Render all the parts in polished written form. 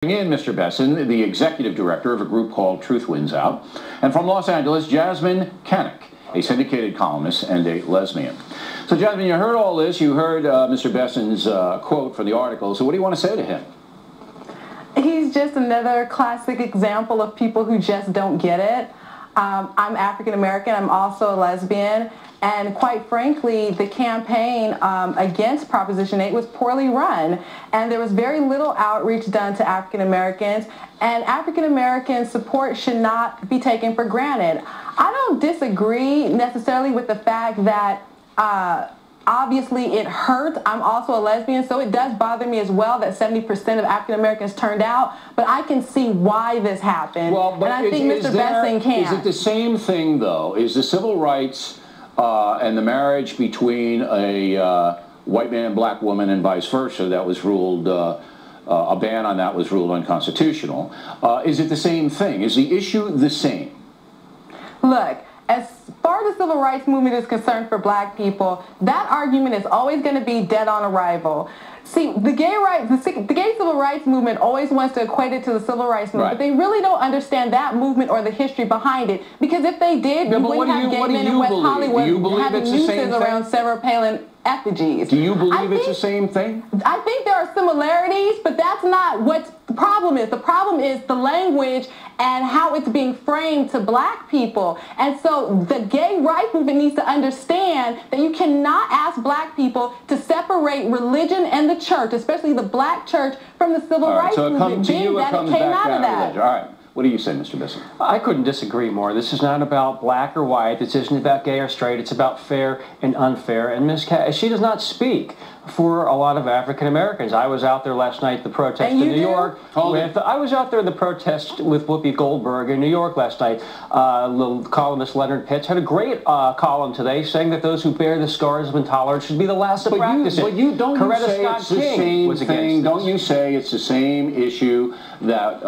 In Mr. Besson, the executive director of a group called Truth Wins Out, and from Los Angeles, Jasmyne Cannick, a syndicated columnist and a lesbian. So, Jasmyne, you heard all this. You heard Mr. Besson's quote from the article. So what do you want to say to him? He's just another classic example of people who just don't get it. I'm African American. I'm also a lesbian. And quite frankly, the campaign against Proposition 8 was poorly run. And there was very little outreach done to African Americans. And African American support should not be taken for granted. I don't disagree necessarily with the fact that obviously it hurt. I'm also a lesbian, so it does bother me as well that 70% of African Americans turned out. But I can see why this happened. Well, but and I think Mr. Besson can. Is it the same thing, though? Is the civil rights and the marriage between a white man and black woman and vice versa that was ruled, a ban on that was ruled unconstitutional. Is it the same thing? Is the issue the same? Look, as far as the civil rights movement is concerned for black people, that argument is always going to be dead on arrival. See, the gay civil rights movement always wants to equate it to the civil rights movement, but they really don't understand that movement or the history behind it. Because if they did, we wouldn't have gay men in West Hollywood having nooses around Sarah Palin effigies. Do you believe it's the same thing? I think there are similarities, but that's not what the problem is. The problem is the language and how it's being framed to black people. And so the gay rights movement needs to understand that you cannot ask black people to separate religion and the church, especially the black church, from the civil rights movement, being that it came out of that. All right. What do you say, Mr. Besson? I couldn't disagree more. This is not about black or white. This isn't about gay or straight. It's about fair and unfair. And Ms. She does not speak for a lot of African Americans. I was out there last night at the protest in New York. I was out there in the protest with Whoopi Goldberg in New York last night. Little columnist Leonard Pitts had a great column today saying that those who bear the scars of intolerance should be the last to practice it. But don't you say it's the same thing? Don't you say it's the same issue that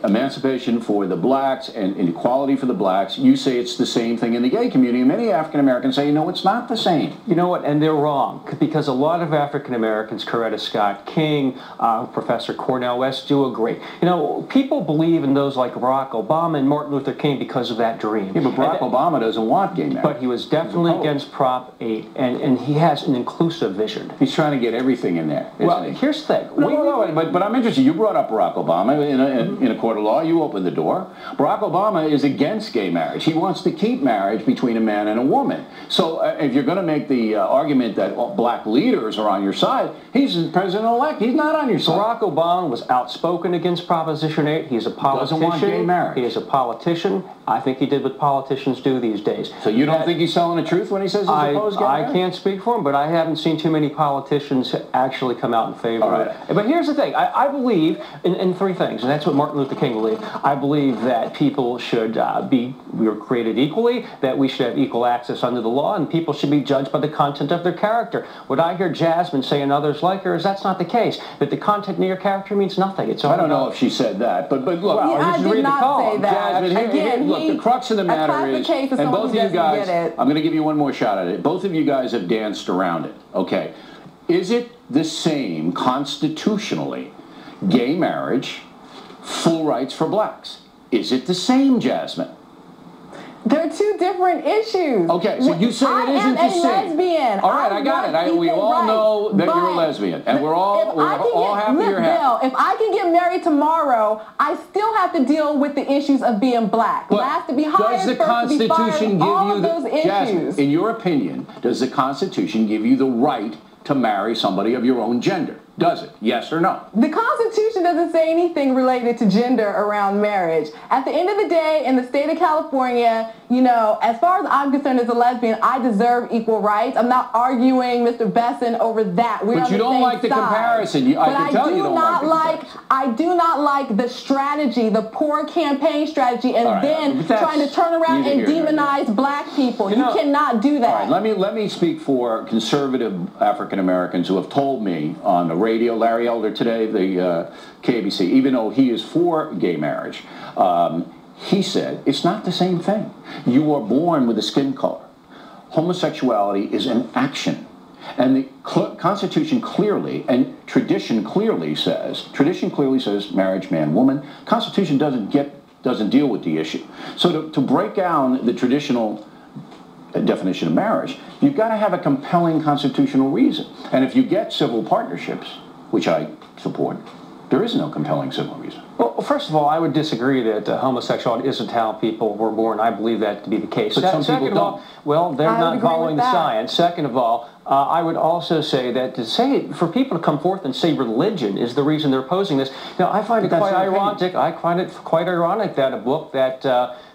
emancipation for the blacks and equality for the blacks? You say it's the same thing in the gay community. Many African Americans say, no, it's not the same. You know what? And they're wrong, because a lot of African Americans, Coretta Scott King, Professor Cornel West, do agree. You know, people believe in those like Barack Obama and Martin Luther King because of that dream. Yeah, but Barack Obama doesn't want gay marriage. But he was definitely against Prop 8, and he has an inclusive vision. He's trying to get everything in there. Well, here's the thing. But I'm interested. You brought up Barack Obama in a court of law. You opened the door. Barack Obama is against gay marriage. He wants to keep marriage between a man and a woman. So if you're going to make the argument that black leaders are on your side, he's the president-elect. He's not on your side. Barack Obama was outspoken against Proposition 8. He's a politician. Doesn't want gay marriage. He is a politician. I think he did what politicians do these days. So you don't think he's telling the truth when he says he's opposed gay marriage? I can't speak for him, but I haven't seen too many politicians actually come out in favor of it. But here's the thing. I believe in three things, and that's what Martin Luther King believed. I believe that people should we were created equally, that we should have equal access under the law, and people should be judged by the content of their character. What I hear Jasmyne say and others like her is that's not the case. That the content of your character means nothing. It's I don't know if she said that, but look, I did not say that. Jasmyne, look, the crux of the matter is, and both of you guys, I'm going to give you one more shot at it. Both of you guys have danced around it. Okay, is it the same constitutionally, gay marriage, full rights for blacks? Is it the same, Jasmyne? They're two different issues. Okay, so you say it isn't the same. I am a lesbian. All right, I got it. We all know that you're a lesbian, and we're all happy you're happy. If I can get married tomorrow, I still have to deal with the issues of being black. Last to be hired, does the Constitution give you Jasmyne, in your opinion, does the Constitution give you the right to marry somebody of your own gender? Does it? Yes or no? The Constitution doesn't say anything related to gender around marriage. At the end of the day, in the state of California, you know, as far as I'm concerned as a lesbian, I deserve equal rights. I'm not arguing Mr. Besson over that. We're but you don't like the comparison. I can tell you don't like the comparison. I do not like the strategy, the poor campaign strategy, and then trying to turn around and demonize black people. You cannot do that. All right, let me speak for conservative African Americans who have told me on the radio, Larry Elder today, the KBC, even though he is for gay marriage, he said it's not the same thing. You are born with a skin color. Homosexuality is an action. And the Constitution clearly, and tradition clearly says marriage man-woman. Constitution doesn't deal with the issue. So to break down the traditional definition of marriage, you've got to have a compelling constitutional reason. And if you get civil partnerships, which I support, there is no compelling civil reason. Well, first of all, I would disagree that homosexuality isn't how people were born. I believe that to be the case. But some people don't. Well, they're not following the science. Second of all, I would also say that for people to come forth and say religion is the reason they're opposing this, I find it quite ironic. I find it quite ironic that a book that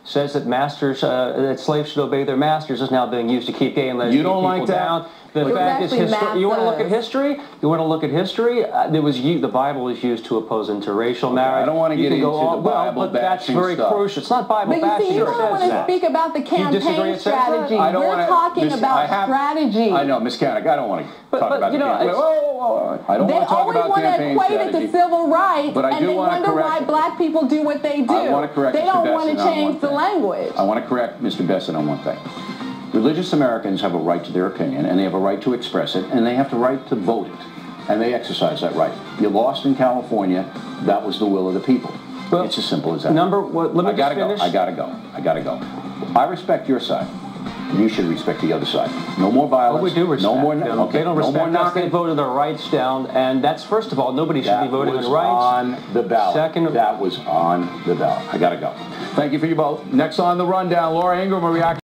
says that that slaves should obey their masters is now being used to keep gay and lesbian people down. The fact is, you want to look at history? You want to look at history? The Bible was used to oppose interracial marriage. I don't want to get into the Bible but that's very crucial. It's not Bible bashing. But you see, you don't want to speak about the campaign strategy. We're talking about strategy. I know, Ms. Cannick, I don't want to talk about the campaign. I don't want to talk about campaign strategy. They always want to equate it to civil rights, but and they wonder why black people do what they do. I want to correct They don't want to change the language. I want to correct Mr. Besson on one thing. Religious Americans have a right to their opinion, and they have a right to express it, and they have the right to vote it, and they exercise that right. You lost in California, that was the will of the people. Well, it's as simple as that. Let me just finish. I gotta go. I respect your side. You should respect the other side. No more violence. Well, we do respect no more, them. Okay, they don't respect us. They voted their rights down, and that's, first of all, nobody should be voting on rights. That was on the ballot. That was on the ballot. I gotta go. Thank you for your vote. Next on the rundown, Laura Ingraham will react.